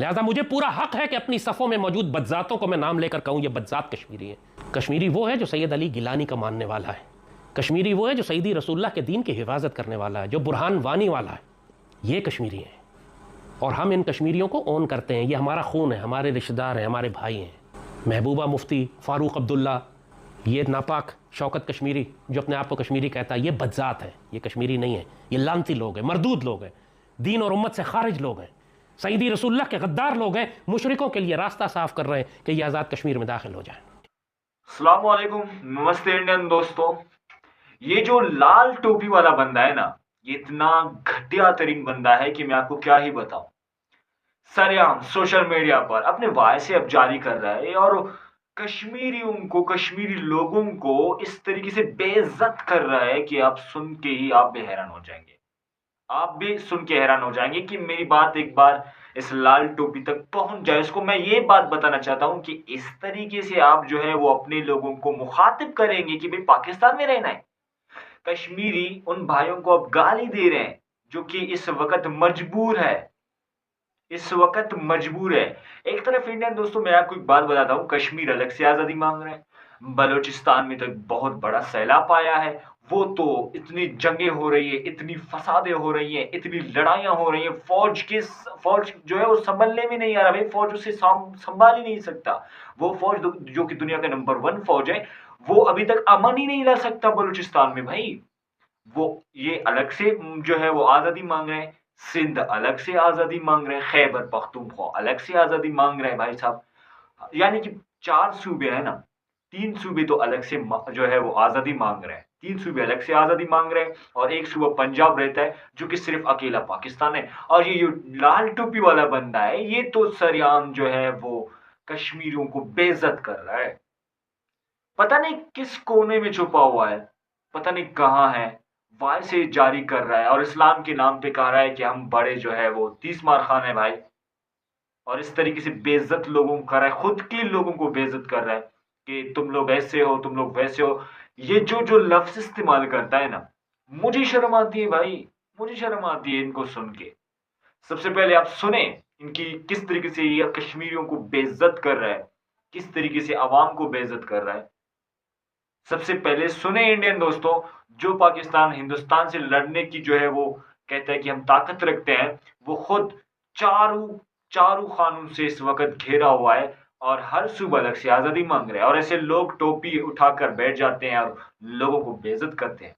लिहाजा मुझे पूरा हक है कि अपनी सफ़ों में मौजूद बदजातों को मैं नाम लेकर कहूँ ये बदजात कश्मीरी है। कश्मीरी वो है जो सैयद अली गिलानी का मानने वाला है। कश्मीरी वो है जो सईदी रसूलुल्लाह के दीन की हिफाजत करने वाला है, जो बुरहान वानी वाला है। ये कश्मीरी हैं और हम इन कश्मीरियों को ओन करते हैं। ये हमारा खून है, हमारे रिश्तेदार हैं, हमारे भाई हैं। महबूबा मुफ्ती, फ़ारूक अब्दुल्ला, ये नापाक शौकत कश्मीरी जो अपने आप को कश्मीरी कहता है, ये बदजात है, ये कश्मीरी नहीं है। ये लानती लोग हैं, मरदूद लोग हैं, दीन और उम्मत से खारिज लोग हैं, सईदी रसूलुल्लाह के गद्दार लोग हैं। मुशरिकों के लिए रास्ता साफ कर रहे हैं कि ये आज़ाद कश्मीर में दाखिल हो जाए। अस्सलाम वालेकुम, नमस्ते इंडियन दोस्तों। ये जो लाल टोपी वाला बंदा है ना, ये इतना घटिया तरीन बंदा है कि मैं आपको क्या ही बताऊं। सरेआम सोशल मीडिया पर अपने वॉइस अब जारी कर रहा है और कश्मीरियों को, कश्मीरी लोगों को इस तरीके से बेइज्जत कर रहा है कि आप सुन के ही आप भी हैरान हो जाएंगे। आप भी सुन के हैरान हो जाएंगे कि मेरी बात एक बार इस लाल टोपी तक पहुंच जाए। इसको मैं ये बात बताना चाहता हूं कि इस तरीके से आप जो है वो अपने लोगों को मुखातिब करेंगे कि भाई पाकिस्तान में रहना है। कश्मीरी उन भाइयों को अब गाली दे रहे हैं जो कि इस वक्त मजबूर है, इस वक्त मजबूर है। एक तरफ इंडियन दोस्तों, मैं आपको एक बात बताता हूँ, कश्मीर अलग से आजादी मांग रहे हैं। बलूचिस्तान में तो एक बहुत बड़ा सैलाब आया है, वो तो इतनी जंगें हो रही है, इतनी फसादें हो रही हैं, इतनी लड़ाइयां हो रही हैं। फौज जो है वो संभलने में नहीं आ रहा भाई, फौज उसे संभाल ही नहीं सकता। वो फौज जो कि दुनिया का नंबर 1 फौज है, वो अभी तक अमन ही नहीं ला सकता बलूचिस्तान में भाई। वो ये अलग से जो है वो आजादी मांग रहे हैं, सिंध अलग से आजादी मांग रहे हैं, खैबर पख्तूनख्वा अलग से आजादी मांग रहे हैं भाई साहब। यानी कि 4 सूबे है ना, 3 सूबे तो अलग से जो है वो आजादी मांग रहे हैं, 3 सूबे अलग से आजादी मांग रहे हैं और एक सूबा पंजाब रहता है जो कि सिर्फ अकेला पाकिस्तान है। और ये लाल टोपी वाला बंदा है, ये तो सरेआम जो है वो कश्मीरियों को बेइज्जत कर रहा है। पता नहीं किस कोने में छुपा हुआ है, पता नहीं कहाँ है, वॉइस से जारी कर रहा है और इस्लाम के नाम पे कह रहा है कि हम बड़े जो है वो 30 मार खान है भाई। और इस तरीके से बेइज्जत लोगों को कर रहा है, खुद के लोगों को बेइज्जत कर रहा है कि तुम लोग ऐसे हो, तुम लोग वैसे हो। ये जो जो लफ्ज इस्तेमाल करता है ना, मुझे शर्म आती है भाई, मुझे शर्म आती है इनको सुन के। सबसे पहले आप सुने इनकी किस तरीके से ये कश्मीरियों को बेइज्जत कर रहा है, किस तरीके से आवाम को बेइज्जत कर रहा है। सबसे पहले सुने इंडियन दोस्तों, जो पाकिस्तान हिंदुस्तान से लड़ने की जो है वो कहता है कि हम ताकत रखते हैं, वो खुद चारों चारों कानून से इस वक्त घेरा हुआ है और हर सूबा अलग से आजादी मांग रहे हैं। और ऐसे लोग टोपी उठाकर बैठ जाते हैं और लोगों को बेइज्जत करते हैं।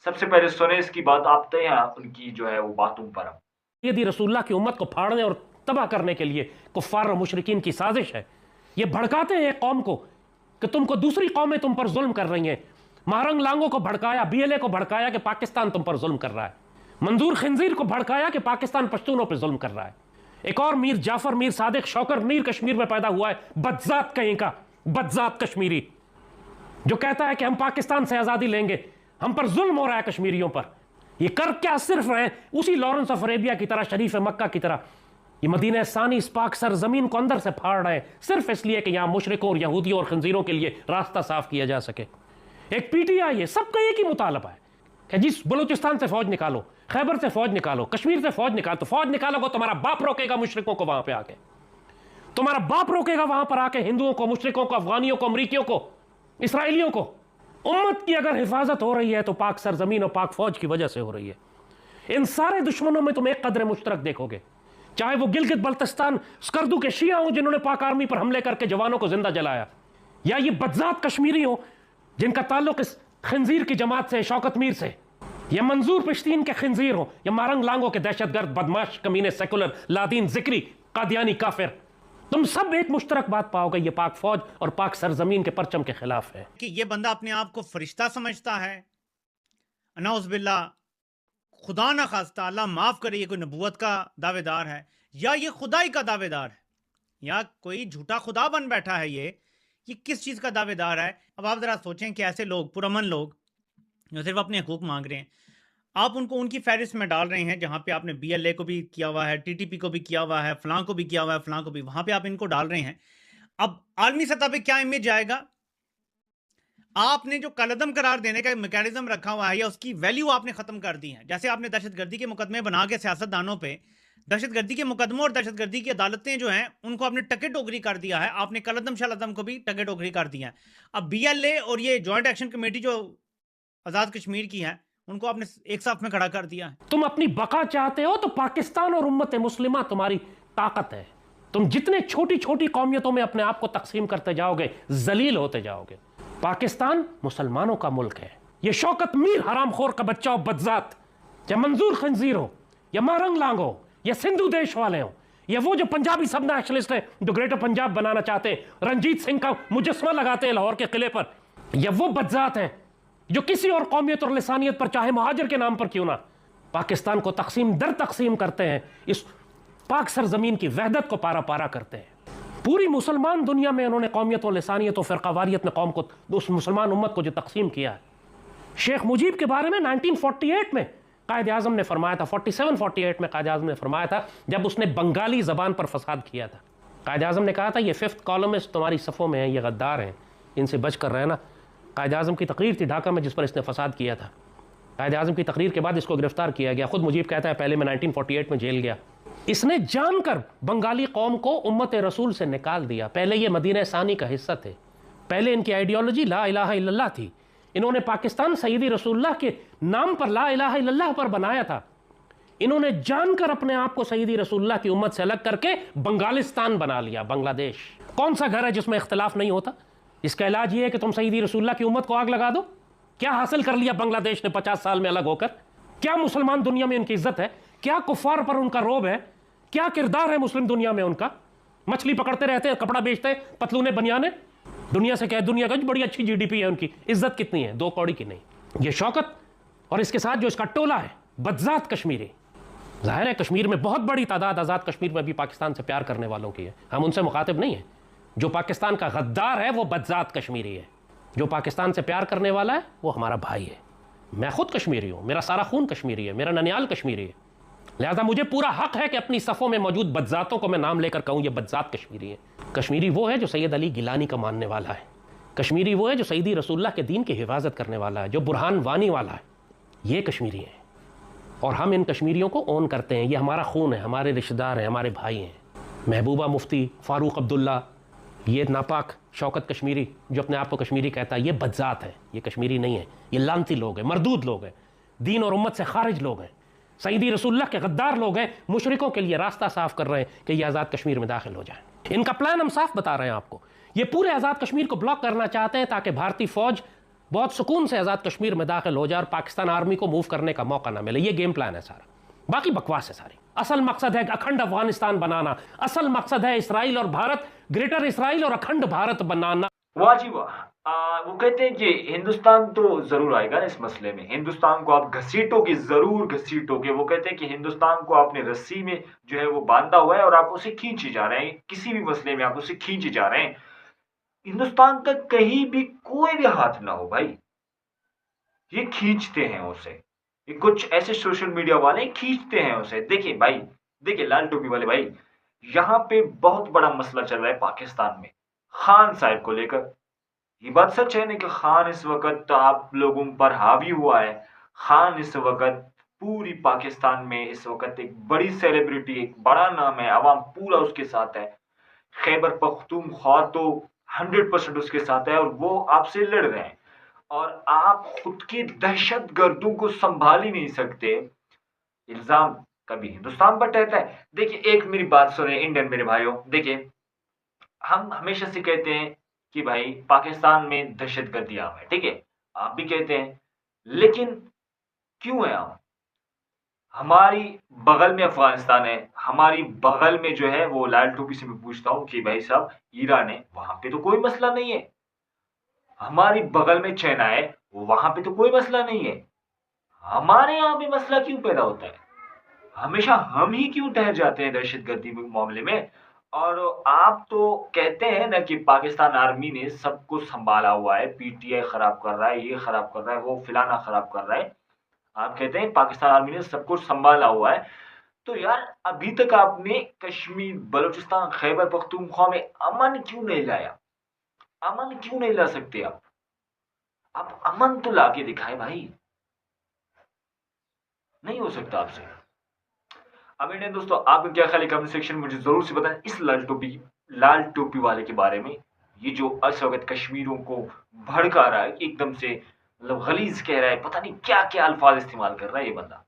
सबसे पहले सुने इसकी बात, आपते हैं उनकी जो है वो बातों पर हम। यदि रसूलुल्लाह की उम्मत को फाड़ने और तबाह करने के लिए कुफ्फार और मुशरिकीन की साजिश है। ये भड़काते हैं एक कौम को कि तुमको दूसरी कौमें तुम पर जुल्म कर रही हैं। महारंग लांगों को भड़काया, बीएलए को भड़काया कि पाकिस्तान तुम पर जुल्म कर रहा है। मंजूर खिंजीर को भड़काया कि पाकिस्तान पश्तूनों पर जुल्म कर रहा है। एक और मीर जाफर, मीर सादिक शौकर मीर कश्मीर में पैदा हुआ है, बदजात कहीं का, बदजात कश्मीरी, जो कहता है कि हम पाकिस्तान से आज़ादी लेंगे। हम पर जुल्म हो रहा है कश्मीरियों पर। ये कर क्या सिर्फ रहे हैं उसी लॉरेंस ऑफ अरेबिया की तरह, शरीफ मक्का की तरह। ये मदीना सानी इस पाक सरजमीन को अंदर से फाड़ रहे हैं सिर्फ इसलिए कि यहाँ मुशरिकों और यहूदियों और खंजीरों के लिए रास्ता साफ किया जा सके। एक पीटीआई है, सबका एक ही मुतालबा है कि जिस बलूचिस्तान से फौज निकालो, खैबर से फौज निकालो, कश्मीर से फौज निकालो। तो फौज निकालोगे तुम्हारा बाप रोकेगा मुशरिकों को वहां पे आके, तुम्हारा बाप रोकेगा वहां पर आके हिंदुओं को, मुशरिकों को, अफगानियों को, अमरीकियों को, इसराइलियों को। उम्मत की अगर हिफाजत हो रही है तो पाक सरजमीन और पाक फौज की वजह से हो रही है। इन सारे दुश्मनों में तुम एक कदर मुश्तरक देखोगे, चाहे वो गिलगित बल्तिस्तान स्कर्दू के शिया हो जिन्होंने पाक आर्मी पर हमले करके जवानों को जिंदा जलाया, या ये बदजात कश्मीरी हो जिनका ताल्लुक इस खंजीर की जमात से, शौकत मीर से, या मंजूर पिश्तीन के खंजीर हो, या मारंग लांगों के दहशतगर्द बदमाश कमीने सेकुलर लादीन जिक्री कादियानी काफिर, तुम सब एक मुश्तरक बात पाओगे, ये पाक फौज और पाक सरजमीन के परचम के खिलाफ है। कि ये बंदा अपने आप को फरिश्ता समझता है, अनाउज़ बिल्ला, खुदा ना खास्ता, अल्लाह माफ़ करे, ये कोई नबूवत का दावेदार है या ये खुदाई का दावेदार है या कोई झूठा खुदा बन बैठा है। ये किस चीज़ का दावेदार है? अब आप ज़रा सोचें कि ऐसे लोग, पुरअमन लोग जो सिर्फ अपने हकूक़ मांग रहे हैं, आप उनको उनकी फहरिस्त में डाल रहे हैं जहाँ पे आपने बीएलए को भी किया हुआ है, टीटीपी को भी किया हुआ है, फलां को भी किया हुआ है, फलां को भी, वहाँ पे आप इनको डाल रहे हैं। अब आलमी सतह पे क्या इमेज आएगा? आपने जो कलअदम करार देने का मैकेनिज्म रखा हुआ है या उसकी वैल्यू आपने ख़त्म कर दी है। जैसे आपने दहशतगर्दी के मुकदमे बना के सियासतदानों पे दहशतगर्दी के मुकदमों और दहशतगर्दी की अदालतें जो हैं उनको आपने टके टोकरी कर दिया है। आपने कलदम शलदम को भी टके टोकरी कर दिया है। अब बीएलए और ये जॉइंट एक्शन कमेटी जो आज़ाद कश्मीर की है उनको आपने एक साथ में खड़ा कर दिया है। तुम अपनी बका चाहते हो तो पाकिस्तान और उम्मत मुस्लिमा तुम्हारी ताकत है। तुम जितने छोटी छोटी कौमियतों में अपने आप को तकसीम करते जाओगे जलील होते जाओगे। पाकिस्तान मुसलमानों का मुल्क है। ये शौकत मीर हरामखोर का बच्चा हो बदजात, या मंजूर खंजीर हो, या मारंग लांग हो, या सिंधु देश वाले हो, या वो जो पंजाबी सब नेशनलिस्ट है जो ग्रेटर पंजाब बनाना चाहते हैं, रंजीत सिंह का मुजस्समा लगाते हैं लाहौर के किले पर, या वो बदजात हैं जो किसी और कौमियत और लिसानियत पर चाहे महाजर के नाम पर क्यों ना पाकिस्तान को तकसीम दर तकसीम करते हैं, इस पाक सरजमीन की वहदत को पारा पारा करते हैं। पूरी मुसलमान दुनिया में उन्होंने कौमियत और लिसानियत और फ़िरक़ावारियत में कौम को, उस मुसलमान उम्मत को जो तकसीम किया है। शेख मुजीब के बारे में 1948 में कायद आज़म ने फरमाया था, 47-48 में कायद आज़म ने फरमाया था जब उसने बंगाली ज़बान पर फसाद किया था। कायद आज़म ने कहा था ये 5th कॉलमिस्ट तुम्हारी सफ़ों में हैं, ये गद्दार हैं, इनसे बच कर रहना। कायद आज़म की तकरीर थी ढाका में जिस पर इसने फसाद किया था। कायद आज़म की तकरीर के बाद इसको गिरफ्तार किया गया। खुद मुजीब कहता है पहले मैं 1948 में जेल गया। इसने जानकर बंगाली कौम को उम्मत रसूल से निकाल दिया। पहले ये मदीना सानी का हिस्सा थे, पहले इनकी आइडियोलॉजी ला इलाहा इल्लल्लाह थी। इन्होंने पाकिस्तान सईदी रसूलुल्लाह के नाम पर ला इलाहा इल्लल्लाह पर बनाया था। इन्होंने जानकर अपने आप को सईदी रसूलुल्लाह की उम्मत से अलग करके बंगालिस्तान बना लिया, बांग्लादेश। कौन सा घर है जिसमें इख्तिलाफ नहीं होता? इसका इलाज ये है कि तुम सईदी रसूलुल्लाह की उम्मत को आग लगा दो। क्या हासिल कर लिया बांग्लादेश ने 50 साल में अलग होकर? क्या मुसलमान दुनिया में उनकी इज्जत है? क्या कुफार पर उनका रोब है? क्या किरदार है मुस्लिम दुनिया में उनका? मछली पकड़ते रहते हैं, कपड़ा बेचते हैं, पतलूने बनियाने। दुनिया से क्या, दुनिया का बड़ी अच्छी जीडीपी है उनकी, इज्जत कितनी है? 2 कौड़ी की नहीं। ये शौकत और इसके साथ जो इसका टोला है बदजात कश्मीरी, जाहिर है कश्मीर में बहुत बड़ी तादाद आज़ाद कश्मीर में भी पाकिस्तान से प्यार करने वालों की है। हम उनसे मुखातिब नहीं है। जो पाकिस्तान का गद्दार है वो बदजात कश्मीरी है। जो पाकिस्तान से प्यार करने वाला है वो हमारा भाई है। मैं खुद कश्मीरी हूँ, मेरा सारा खून कश्मीरी है, मेरा ननियाल कश्मीरी है। लिहाजा मुझे पूरा हक है कि अपनी सफ़ों में मौजूद बदजातों को मैं नाम लेकर कहूँ ये बदजात कश्मीरी है। कश्मीरी वो है जो सैयद अली गिलानी का मानने वाला है। कश्मीरी वो है जो सईदी रसूलुल्लाह के दीन की हिफाजत करने वाला है, जो बुरहान वानी वाला है। ये कश्मीरी है और हम इन कश्मीरियों को ओन करते हैं। ये हमारा खून है, हमारे रिश्तेदार हैं, हमारे भाई हैं। महबूबा मुफ्ती, फ़ारूक अब्दुल्ला, ये नापाक शौकत कश्मीरी जो अपने आप को कश्मीरी कहता है, ये बदजात है, ये कश्मीरी नहीं है। ये लानती लोग हैं, मरदूद लोग हैं, दीन और उम्मत से खारिज लोग हैं, सईदी रसूलुल्लाह के गद्दार लोग हैं। मुशरिकों के लिए रास्ता साफ कर रहे हैं कि ये आज़ाद कश्मीर में दाखिल हो जाए। इनका प्लान हम साफ बता रहे हैं आपको। ये पूरे आज़ाद कश्मीर को ब्लॉक करना चाहते हैं ताकि भारतीय फ़ौज बहुत सुकून से आज़ाद कश्मीर में दाखिल हो जाए और पाकिस्तान आर्मी को मूव करने का मौका ना मिले। ये गेम प्लान है सारा, बाकी बकवास है सारी। असल मकसद है अखंड अफगानिस्तान बनाना। असल मकसद है इसराइल और भारत, ग्रेटर इसराइल और अखंड भारत बनाना। वाह जी वाह। वो कहते हैं कि हिंदुस्तान तो जरूर आएगा ना इस मसले में। हिंदुस्तान को आप घसीटोगे, जरूर घसीटोगे। वो कहते हैं कि हिंदुस्तान को आपने रस्सी में जो है वो बांधा हुआ है और आप उसे खींचे जा रहे हैं। किसी भी मसले में आप उसे खींचे जा रहे हैं। हिंदुस्तान का कहीं भी कोई भी हाथ ना हो भाई, ये खींचते हैं उसे। ये कुछ ऐसे सोशल मीडिया वाले खींचते हैं उसे। देखिए भाई, देखिए लाल टोपी वाले भाई, यहाँ पे बहुत बड़ा मसला चल रहा है पाकिस्तान में खान साहब को लेकर। ये बात सच है ना कि खान इस वक्त आप लोगों पर हावी हुआ है। खान इस वक्त पूरी पाकिस्तान में इस वक्त एक बड़ी सेलिब्रिटी, एक बड़ा नाम है, अवाम पूरा उसके साथ है। खैबर पख्तूनख्वा तो 100% उसके साथ है और वो आपसे लड़ रहे हैं और आप खुद के दहशत गर्दों को संभाल ही नहीं सकते। इल्जाम कभी हिंदुस्तान पर ठहरता है। देखिए एक मेरी बात सुने इंडियन मेरे भाइयों, देखिए हम हमेशा से कहते हैं कि भाई पाकिस्तान में दहशतगर्दी आम है, ठीक है, आप भी कहते हैं, लेकिन क्यों है आम? हमारी बगल में अफगानिस्तान है, हमारी बगल में जो है वो लाल टोपी से मैं पूछता हूँ कि भाई साहब ईरान है, वहां पे तो कोई मसला नहीं है। हमारी बगल में चाइना है, वहां पे तो कोई मसला नहीं है। हमारे यहाँ भी मसला क्यों पैदा होता है? हमेशा हम ही क्यों ठहर जाते हैं दहशतगर्दी के मामले में? और आप तो कहते हैं ना कि पाकिस्तान आर्मी ने सब कुछ संभाला हुआ है, पीटीआई खराब कर रहा है, ये खराब कर रहा है, वो फिलाना खराब कर रहा है। आप कहते हैं पाकिस्तान आर्मी ने सब कुछ संभाला हुआ है, तो यार अभी तक आपने कश्मीर, बलूचिस्तान, खैबर पख्तूनख्वा में अमन क्यों नहीं लाया? अमन क्यों नहीं ला सकते आप? अमन तो लाके दिखाए भाई। नहीं हो सकता आपसे। अब इंडियन दोस्तों, आपका क्या ख्याल है कमेंट सेक्शन में मुझे जरूर से बताएं इस लाल टोपी वाले के बारे में। ये जो इस वक्त कश्मीरियों को भड़का रहा है, एकदम से मतलब गलीज कह रहा है, पता नहीं क्या क्या अल्फाज इस्तेमाल कर रहा है ये बंदा।